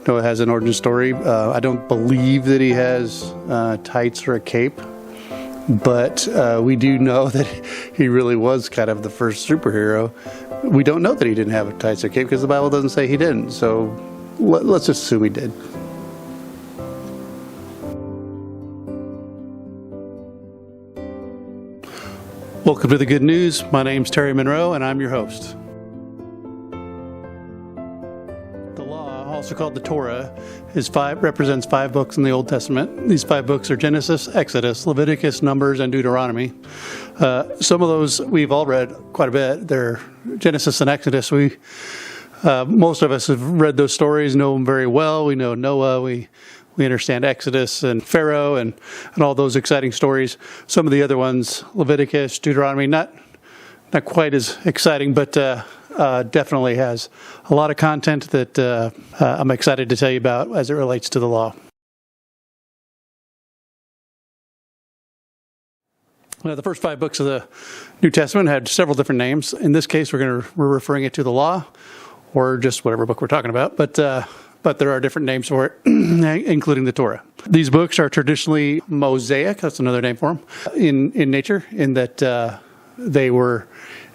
Noah has an origin story. I don't believe that he has tights or a cape, but we do know that he really was kind of the first superhero. We don't know that he didn't have tights or cape because the Bible doesn't say he didn't, so let's just assume he did. Welcome to the Good News. My name's Terry Monroe, and I'm your host. The law, also called the Torah, represents 5 books in the Old Testament. These 5 books are Genesis, Exodus, Leviticus, Numbers, and Deuteronomy. Some of those we've all read quite a bit. They're Genesis and Exodus. Most of us have read those stories, know them very well. We know Noah. We understand Exodus and Pharaoh and all those exciting stories. Some of the other ones, Leviticus, Deuteronomy, not quite as exciting, but definitely has a lot of content that I'm excited to tell you about as it relates to the law. Now, the first 5 books of the New Testament had several different names. In this case, we're referring it to the law, or just whatever book we're talking about. But there are different names for it, including the Torah. These books are traditionally Mosaic, that's another name for them, in nature, in that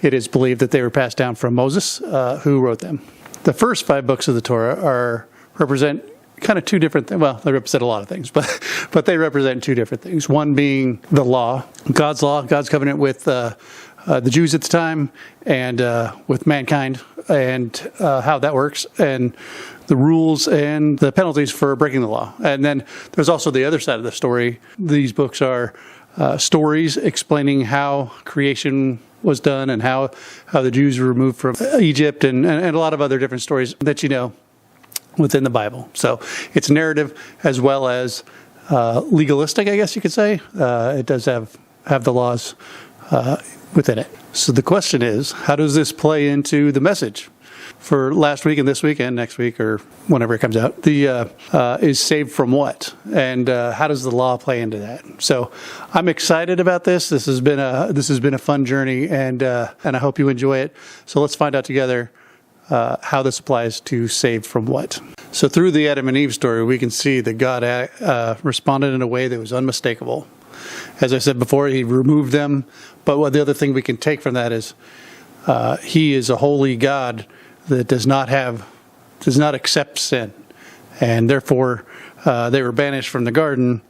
it is believed that they were passed down from Moses, who wrote them. The first 5 books of the Torah represent kind of 2 different things. Well, they represent a lot of things, but they represent 2 different things. One being the law, God's covenant with the Jews at the time and with mankind, and how that works, and the rules and the penalties for breaking the law. And then there's also the other side of the story. These books are stories explaining how creation was done and how the Jews were removed from Egypt and a lot of other different stories that you know within the Bible. So it's narrative as well as legalistic, I guess you could say. It does have the laws within it. So the question is, how does this play into the message for last week and this week and next week or whenever it comes out? Is saved from what? And how does the law play into that? So I'm excited about this. This has been a fun journey, and I hope you enjoy it. So let's find out together how this applies to saved from what. So through the Adam and Eve story, we can see that God responded in a way that was unmistakable. As I said before, he removed them. But the other thing we can take from that is he is a holy God that does not accept sin. And therefore, they were banished from the garden,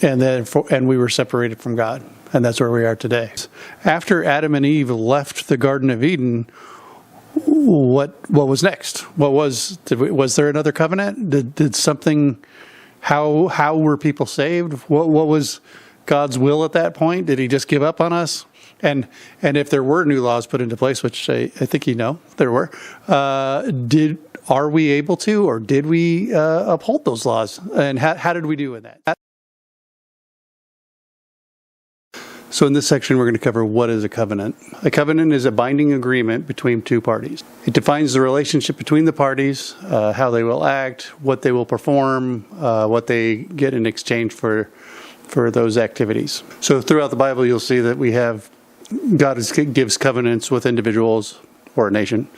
and we were separated from God. And that's where we are today. After Adam and Eve left the Garden of Eden, what was next? Was there another covenant? Did something? How were people saved? What was God's will at that point? Did he just give up on us? And if there were new laws put into place, which I think there were, are we able to, or did we uphold those laws? And how did we do with that? So in this section, we're going to cover what is a covenant. A covenant is a binding agreement between 2 parties. It defines the relationship between the parties, how they will act, what they will perform, what they get in exchange for those activities. So throughout the Bible, you'll see that God gives covenants with individuals or a nation.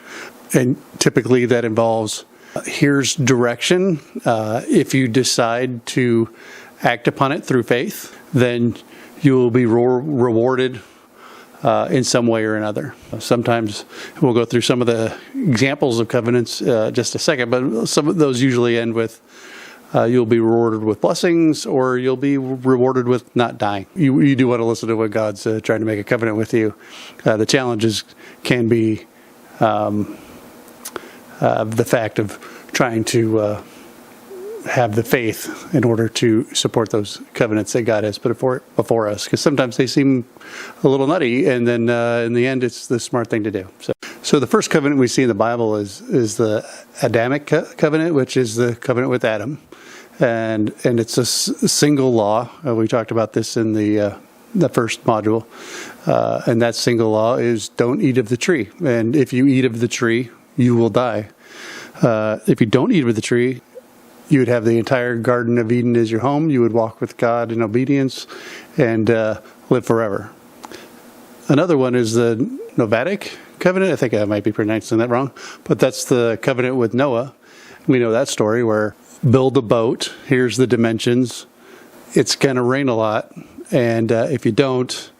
And typically that involves, here's direction. If you decide to act upon it through faith, then you will be rewarded in some way or another. Sometimes we'll go through some of the examples of covenants just a second, but some of those usually end with you'll be rewarded with blessings, or you'll be rewarded with not dying. You do want to listen to what God's trying to make a covenant with you. The challenges can be the fact of trying to have the faith in order to support those covenants that God has put before us, because sometimes they seem a little nutty, and then in the end it's the smart thing to do. So the first covenant we see in the Bible is the Adamic covenant, which is the covenant with Adam, and it's a single law. We talked about this in the first module, and that single law is don't eat of the tree, and if you eat of the tree you will die. If you don't eat of the tree, you would have the entire Garden of Eden as your home. You would walk with God in obedience and live forever. Another one is the Mosaic covenant. I think I might be pronouncing that wrong, but that's the covenant with Noah. we know that story where build a boat, here's the dimensions, it's going to rain a lot, and if you don't,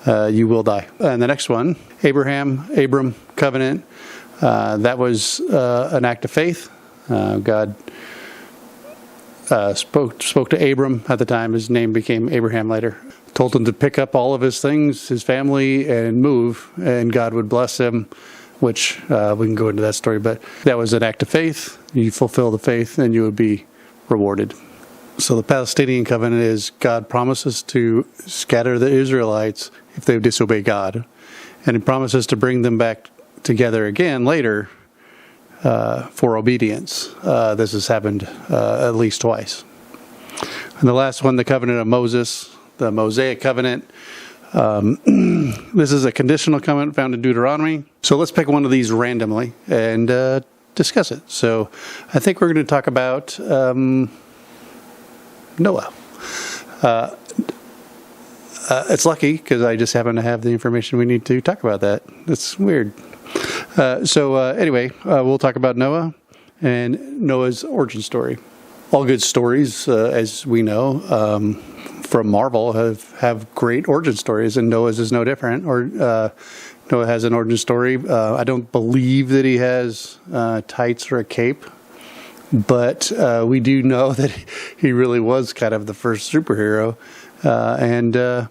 you will die. And the next one, Abram covenant, that was an act of faith. God spoke to Abram at the time. His name became Abraham later. Told him to pick up all of his things, his family, and move, and God would bless him, which we can go into that story, but that was an act of faith. You fulfill the faith, and you would be rewarded. So the Palestinian covenant is God promises to scatter the Israelites if they disobey God, and he promises to bring them back together again later for obedience. This has happened at least twice. And the last one, the covenant of Moses, the Mosaic covenant. This is a conditional covenant found in Deuteronomy. So let's pick one of these randomly and discuss it. So I think we're going to talk about Noah. It's lucky because I just happen to have the information we need to talk about that. It's weird. Anyway, we'll talk about Noah and Noah's origin story. All good stories, as we know, from Marvel have great origin stories, and Noah's is no different. Noah has an origin story. I don't believe that he has tights or a cape, but we do know that he really was kind of the first superhero, and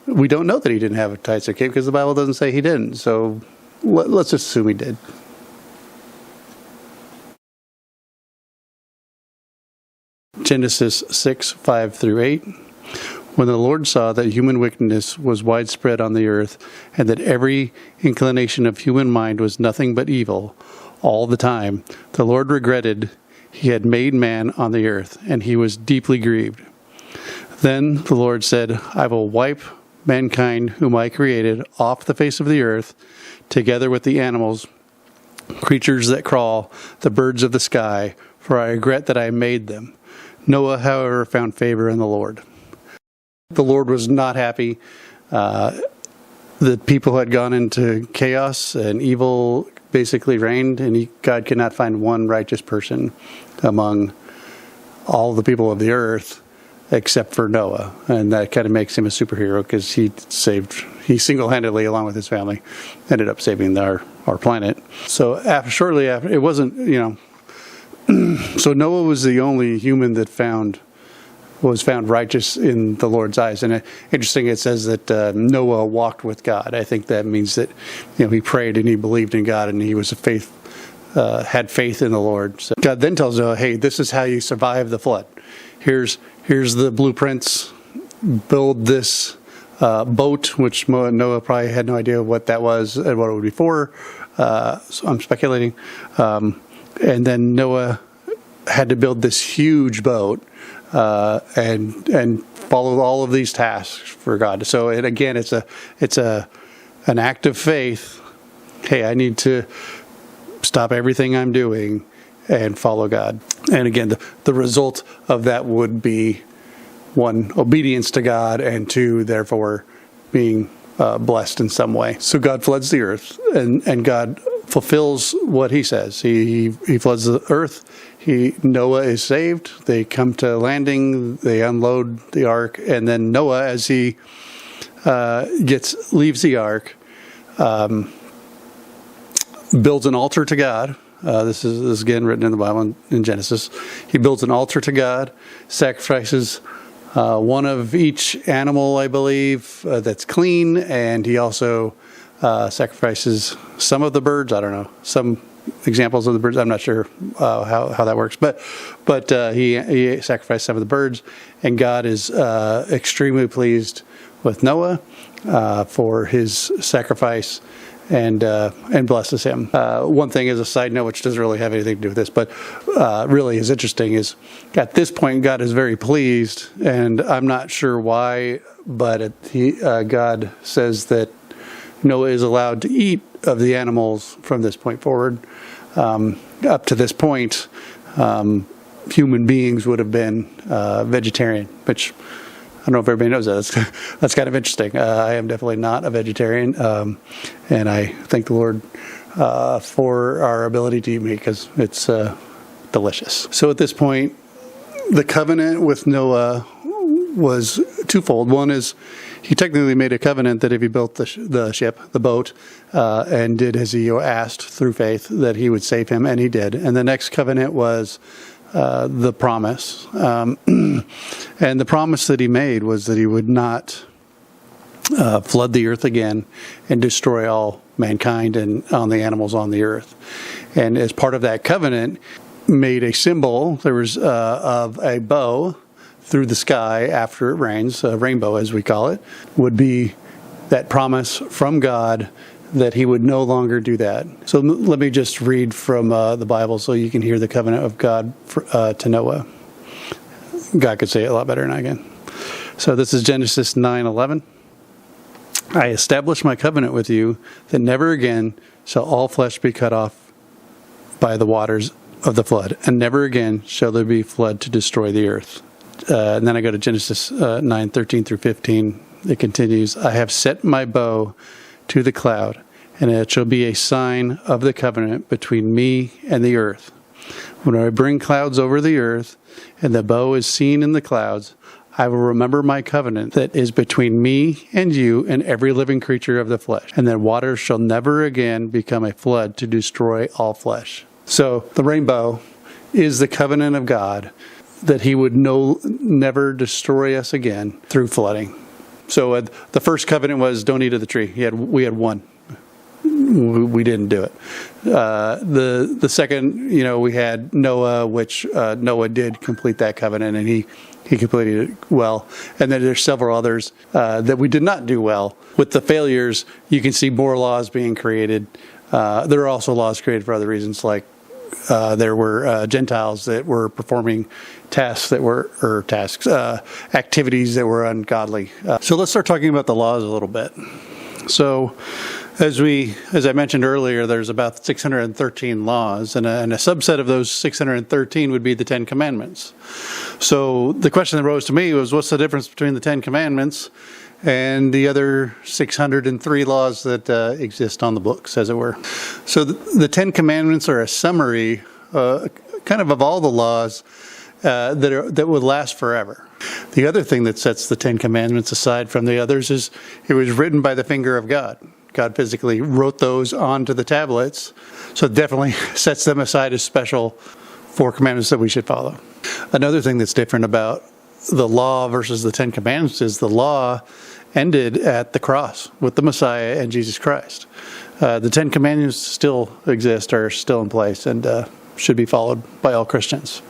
we don't know that he didn't have a tights or cape because the Bible doesn't say he didn't. So let's assume he did. Genesis 6:5-8. When the Lord saw that human wickedness was widespread on the earth, and that every inclination of human mind was nothing but evil all the time, the Lord regretted he had made man on the earth, and he was deeply grieved. Then the Lord said, I will wipe mankind whom I created off the face of the earth, together with the animals, creatures that crawl, the birds of the sky, for I regret that I made them. Noah, however, found favor in the Lord. The Lord was not happy. The people had gone into chaos, and evil basically reigned, and God could not find one righteous person among all the people of the earth except for Noah. And that kind of makes him a superhero because he single-handedly, along with his family, ended up saving our planet. So shortly after, it wasn't, so Noah was the only human that was found righteous in the Lord's eyes. And interesting, it says that Noah walked with God. I think that means that he prayed and he believed in God, and he was had faith in the Lord. So God then tells Noah, hey, this is how you survive the flood. Here's the blueprints. Build this boat, which Noah probably had no idea what that was and what it would be for. So I'm speculating. And then Noah had to build this huge boat and follow all of these tasks for God. So again, it's an act of faith. Hey, I need to stop everything I'm doing and follow God. And again, the result of that would be, one, obedience to God, and two, therefore, being blessed in some way. So God floods the earth, and God fulfills what he says. He floods the earth. Noah is saved. They come to landing. They unload the ark, and then Noah, as he leaves the ark, builds an altar to God. This is again written in the Bible in Genesis. He builds an altar to God, sacrifices one of each animal, I believe, that's clean, and he also sacrifices some of the birds. I don't know, some examples of the birds. I'm not sure how that works, but he sacrificed some of the birds, and God is extremely pleased with Noah for his sacrifice and blesses him. One thing as a side note, which doesn't really have anything to do with this, but really is interesting, is at this point God is very pleased, and I'm not sure why, but God says that Noah is allowed to eat of the animals from this point forward. Up to this point, human beings would have been vegetarian, which I don't know if everybody knows that. That's kind of interesting. I am definitely not a vegetarian, and I thank the Lord for our ability to eat meat, because it's delicious. So at this point, the covenant with Noah was twofold. One is he technically made a covenant that if he built the ship, the boat, and did as he asked through faith, that he would save him, and he did. And the next covenant was the promise. And the promise that he made was that he would not flood the earth again and destroy all mankind and on the animals on the earth. And as part of that covenant, made a symbol, there was of a bow through the sky after it rains, a rainbow as we call it, would be that promise from God that he would no longer do that. So let me just read from the Bible so you can hear the covenant of God to Noah. God could say it a lot better than I can. So this is Genesis 9:11. I establish my covenant with you that never again shall all flesh be cut off by the waters of the flood, and never again shall there be flood to destroy the earth. And then I go to Genesis 9:13 through 15. It continues, I have set my bow to the cloud, and it shall be a sign of the covenant between me and the earth. When I bring clouds over the earth, and the bow is seen in the clouds, I will remember my covenant that is between me and you and every living creature of the flesh, and that waters shall never again become a flood to destroy all flesh. So the rainbow is the covenant of God that he would never destroy us again through flooding. So the first covenant was don't eat of the tree. We had one. We didn't do it. The second, we had Noah, which Noah did complete that covenant, and he completed it well. And then there's several others that we did not do well. With the failures, you can see more laws being created. There are also laws created for other reasons, like there were Gentiles that were performing activities that were ungodly. So let's start talking about the laws a little bit. So as I mentioned earlier, there's about 613 laws, and a subset of those 613 would be the Ten Commandments. So the question that rose to me was, what's the difference between the Ten Commandments and the other 603 laws that exist on the books, as it were? So the Ten Commandments are a summary, kind of all the laws that would last forever. The other thing that sets the Ten Commandments aside from the others is it was written by the finger of God. God physically wrote those onto the tablets, so it definitely sets them aside as special 4 commandments that we should follow. Another thing that's different about the law versus the Ten Commandments is the law ended at the cross with the Messiah and Jesus Christ. The Ten Commandments still exist, are still in place, and should be followed by all Christians.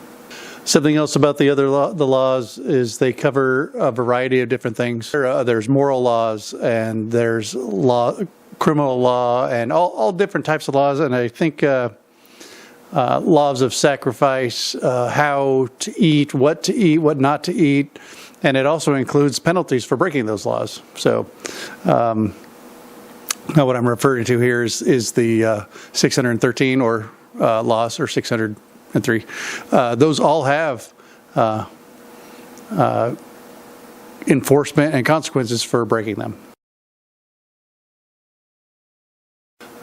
Something else about the laws is they cover a variety of different things. There's moral laws, and there's criminal law, and all different types of laws. And I think laws of sacrifice, how to eat, what not to eat, and it also includes penalties for breaking those laws. So now what I'm referring to here is the 613 or laws, or 603. Those all have enforcement and consequences for breaking them.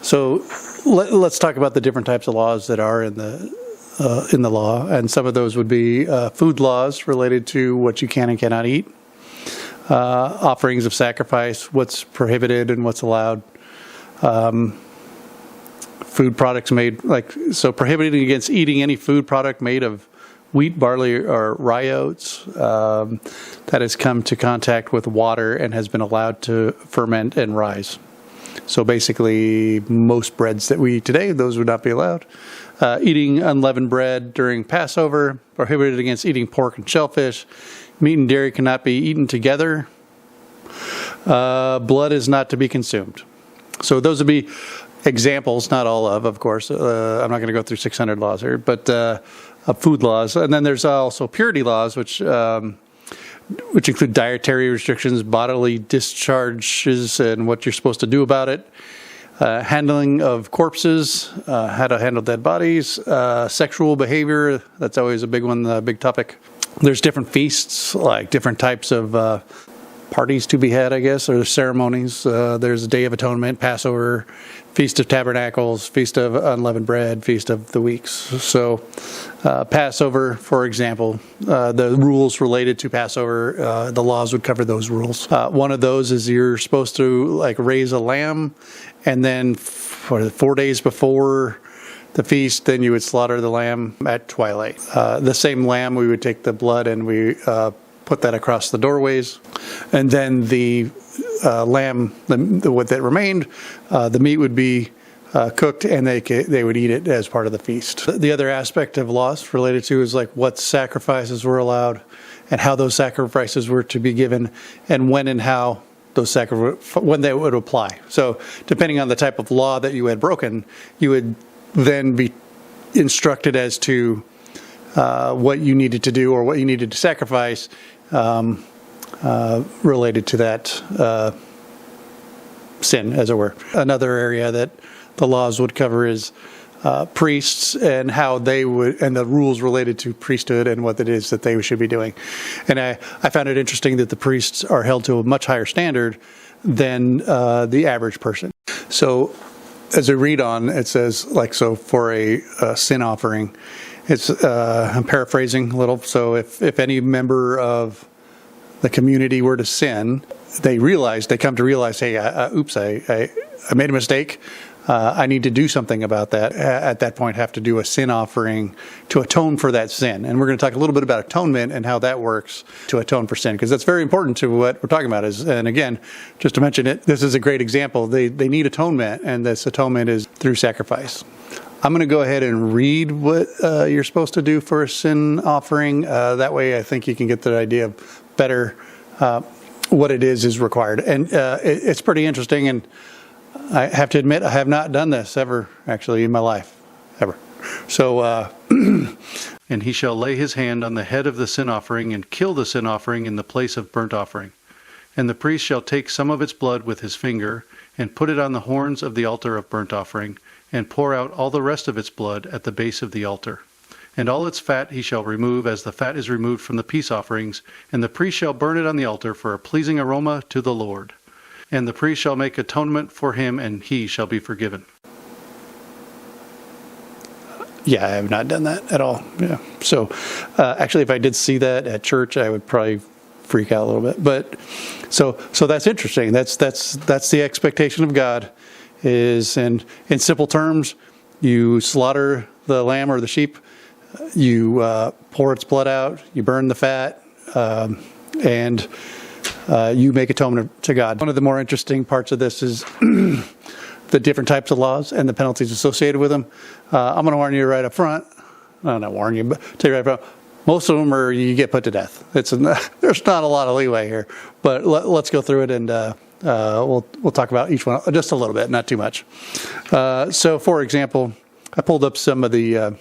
So let's talk about the different types of laws that are in the law, and some of those would be food laws related to what you can and cannot eat, offerings of sacrifice, what's prohibited and what's allowed. Food products made, prohibiting against eating any food product made of wheat, barley, or rye oats that has come to contact with water and has been allowed to ferment and rise. So basically, most breads that we eat today, those would not be allowed. Eating unleavened bread during Passover, prohibited against eating pork and shellfish. Meat and dairy cannot be eaten together. Blood is not to be consumed. So those would be examples, not all of course. I'm not going to go through 600 laws here, but food laws. And then there's also purity laws, which include dietary restrictions, bodily discharges, and what you're supposed to do about it. Handling of corpses, how to handle dead bodies, sexual behavior. That's always a big one, a big topic. There's different feasts, like different types of parties to be had, I guess, or ceremonies. There's a Day of Atonement, Passover, Feast of Tabernacles, Feast of Unleavened Bread, Feast of the Weeks. So Passover, for example, the rules related to Passover, the laws would cover those rules. One of those is you're supposed to like raise a lamb, and then for 4 days before the feast, then you would slaughter the lamb at twilight. The same lamb, we would take the blood and we put that across the doorways, and then the lamb, what that remained, the meat would be cooked, and they would eat it as part of the feast. The other aspect of laws related to is like what sacrifices were allowed, and how those sacrifices were to be given, and when and how those when they would apply. So depending on the type of law that you had broken, you would then be instructed as to what you needed to do or what you needed to sacrifice related to that sin, as it were. Another area that the laws would cover is priests and how they would, and the rules related to priesthood and what it is that they should be doing. And I found it interesting that the priests are held to a much higher standard than the average person. So as I read on, it says, like, so for a sin offering, it's, I'm paraphrasing a little, so if any member of the community were to sin, they come to realize, hey, oops, I made a mistake. I need to do something about that. At that point, have to do a sin offering to atone for that sin. And we're going to talk a little bit about atonement and how that works to atone for sin, because that's very important to what we're talking about. And again, just to mention it, this is a great example. They need atonement, and this atonement is through sacrifice. I'm going to go ahead and read what you're supposed to do for a sin offering. That way, I think you can get the idea of better what it is required. And it's pretty interesting, and I have to admit, I have not done this ever, actually, in my life, ever. So, and he shall lay his hand on the head of the sin offering and kill the sin offering in the place of burnt offering. And the priest shall take some of its blood with his finger and put it on the horns of the altar of burnt offering, and pour out all the rest of its blood at the base of the altar. And all its fat he shall remove, as the fat is removed from the peace offerings, and the priest shall burn it on the altar for a pleasing aroma to the Lord. And the priest shall make atonement for him, and he shall be forgiven. Yeah, I have not done that at all. Yeah. So, actually, if I did see that at church, I would probably freak out a little bit. But so that's interesting. That's the expectation of God. Is, and in simple terms, you slaughter the lamb or the sheep, you pour its blood out, you burn the fat, and you make atonement to God. One of the more interesting parts of this is the different types of laws and the penalties associated with them. I'm going to warn you right up front. No, not warn you, but tell you right up front. Most of them are you get put to death. There's not a lot of leeway here, but let's go through it, and we'll talk about each one just a little bit, not too much. So, for example, I pulled up some of the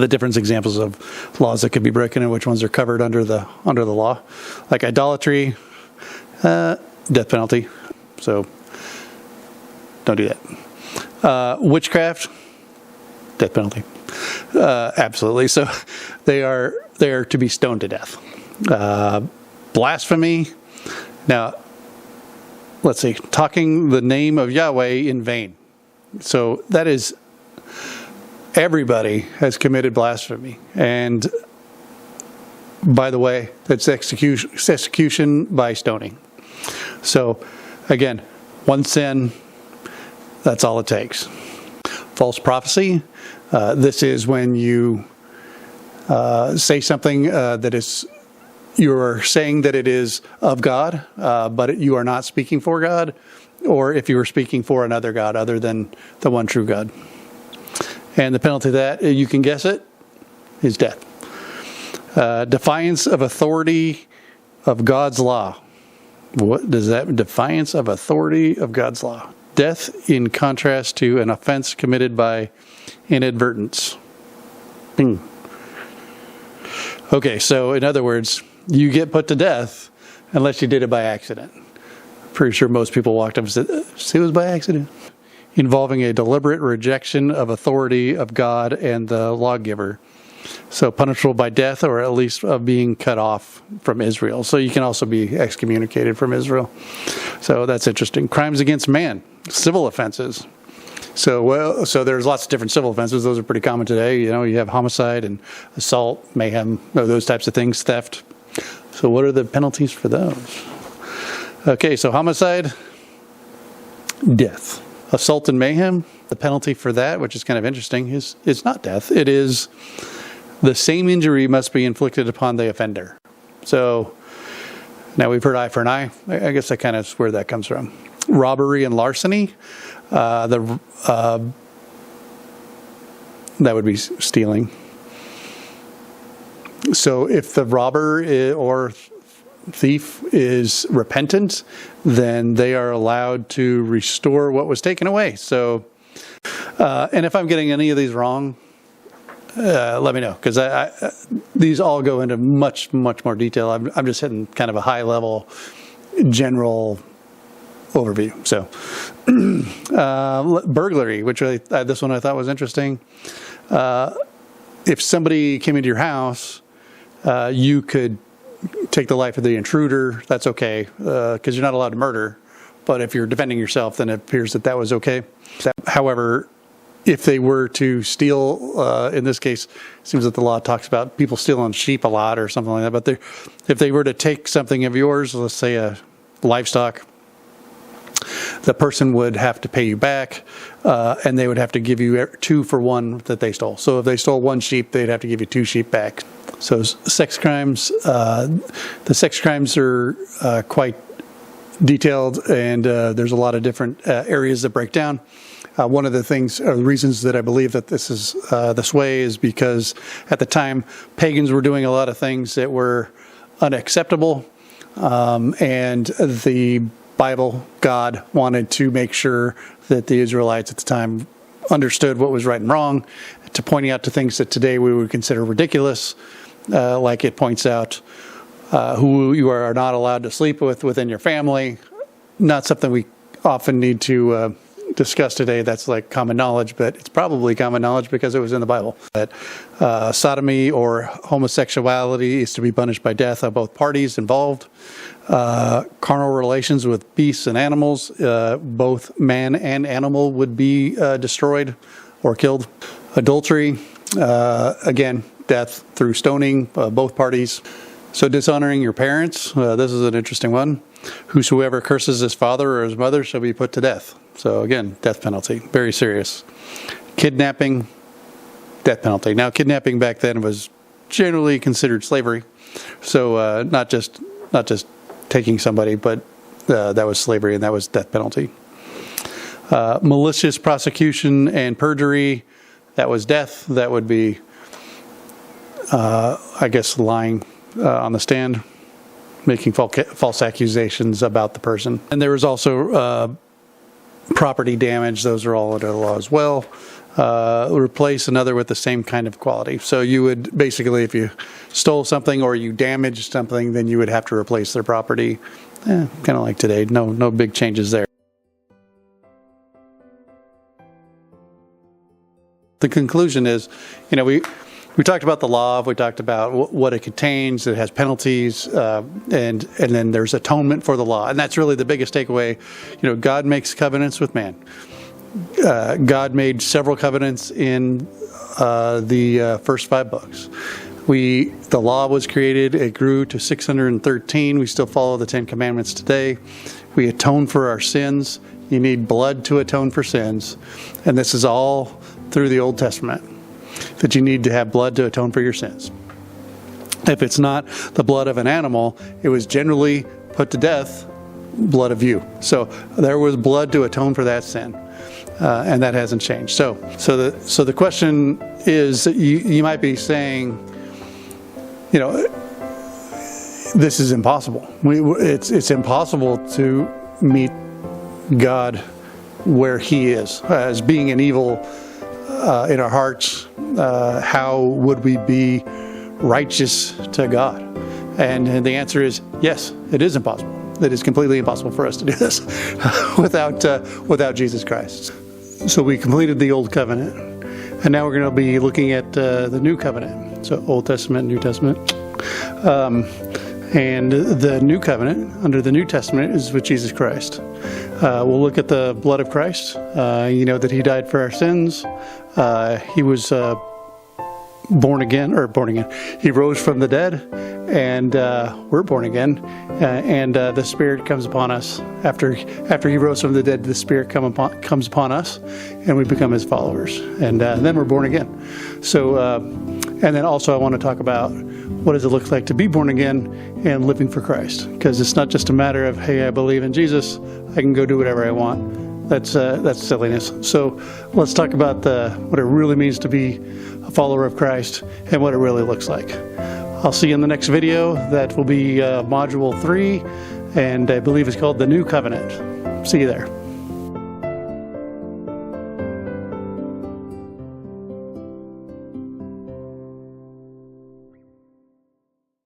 different examples of laws that could be broken and which ones are covered under the law, like idolatry, death penalty. So don't do that. Witchcraft, death penalty. Absolutely. So they are to be stoned to death. Blasphemy. Now, let's see, talking the name of Yahweh in vain. So that is, everybody has committed blasphemy. And by the way, that's execution by stoning. So again, one sin, that's all it takes. False prophecy. This is when you say something that is, you're saying that it is of God, but you are not speaking for God, or if you were speaking for another God other than the one true God. And the penalty of that, you can guess it, is death. Defiance of authority of God's law. What does that mean? Defiance of authority of God's law. Death in contrast to an offense committed by inadvertence. Bing. Okay, so in other words, you get put to death unless you did it by accident. Pretty sure most people walked up and said, it was by accident. Involving a deliberate rejection of authority of God and the lawgiver. So punishable by death, or at least being cut off from Israel. So you can also be excommunicated from Israel. So that's interesting. Crimes against man, civil offenses. So there's lots of different civil offenses. Those are pretty common today. You have homicide and assault, mayhem, those types of things, theft. So what are the penalties for those? Okay, so homicide, death. Assault and mayhem, the penalty for that, which is kind of interesting, is it's not death. It is the same injury must be inflicted upon the offender. So now we've heard eye for an eye. I guess that kind of is where that comes from. Robbery and larceny. That would be stealing. So if the robber or thief is repentant, then they are allowed to restore what was taken away. So, and if I'm getting any of these wrong, let me know, because these all go into much, much more detail. I'm just hitting kind of a high level, general overview. So, burglary, which this one I thought was interesting. If somebody came into your house, you could take the life of the intruder. That's okay, because you're not allowed to murder. But if you're defending yourself, then it appears that was okay. However, if they were to steal, in this case, it seems that the law talks about people stealing sheep a lot or something like that. But if they were to take something of yours, let's say a livestock, the person would have to pay you back, and they would have to give you 2 for 1 that they stole. So if they stole 1 sheep, they'd have to give you 2 sheep back. So sex crimes, the sex crimes are quite detailed, and there's a lot of different areas that break down. One of the things, or the reasons that I believe that this is this way, is because at the time, pagans were doing a lot of things that were unacceptable, and the Bible, God, wanted to make sure that the Israelites at the time understood what was right and wrong, to pointing out to things that today we would consider ridiculous, like it points out who you are not allowed to sleep with within your family. Not something we often need to discuss today. That's like common knowledge, but it's probably common knowledge because it was in the Bible. That sodomy or homosexuality is to be punished by death of both parties involved. Carnal relations with beasts and animals, both man and animal would be destroyed or killed. Adultery, again, death through stoning, both parties. So dishonoring your parents, this is an interesting one. Whosoever curses his father or his mother shall be put to death. So again, death penalty, very serious. Kidnapping, death penalty. Now, kidnapping back then was generally considered slavery. So not just taking somebody, but that was slavery, and that was death penalty. Malicious prosecution and perjury, that was death. That would be, I guess, lying on the stand, making false accusations about the person. And there was also property damage. Those are all under the law as well. Replace another with the same kind of quality. So you would basically, if you stole something or you damaged something, then you would have to replace their property. Kind of like today. No big changes there. The conclusion is, we talked about the law, we talked about what it contains, it has penalties, and then there's atonement for the law. And that's really the biggest takeaway. God makes covenants with man. God made several covenants in the first 5 books. The law was created, it grew to 613. We still follow the 10 Commandments today. We atone for our sins. You need blood to atone for sins. And this is all through the Old Testament, that you need to have blood to atone for your sins. If it's not the blood of an animal, it was generally put to death, blood of you. So there was blood to atone for that sin, and that hasn't changed. So the question is, you might be saying, this is impossible. It's impossible to meet God where He is, as being an evil in our hearts. How would we be righteous to God? And the answer is yes, it is impossible. It is completely impossible for us to do this without Jesus Christ. So we completed the Old Covenant, and now we're going to be looking at the New Covenant. So Old Testament, New Testament. And the New Covenant, under the New Testament, is with Jesus Christ. We'll look at the blood of Christ, that He died for our sins. He was born again. He rose from the dead, and we're born again. And the Spirit comes upon us. After He rose from the dead, the Spirit comes upon us, and we become His followers. And then we're born again. So, and then also I want to talk about what does it look like to be born again and living for Christ? Because it's not just a matter of, hey, I believe in Jesus, I can go do whatever I want. That's silliness. So let's talk about what it really means to be a follower of Christ and what it really looks like. I'll see you in the next video. That will be Module 3, and I believe it's called the New Covenant. See you there.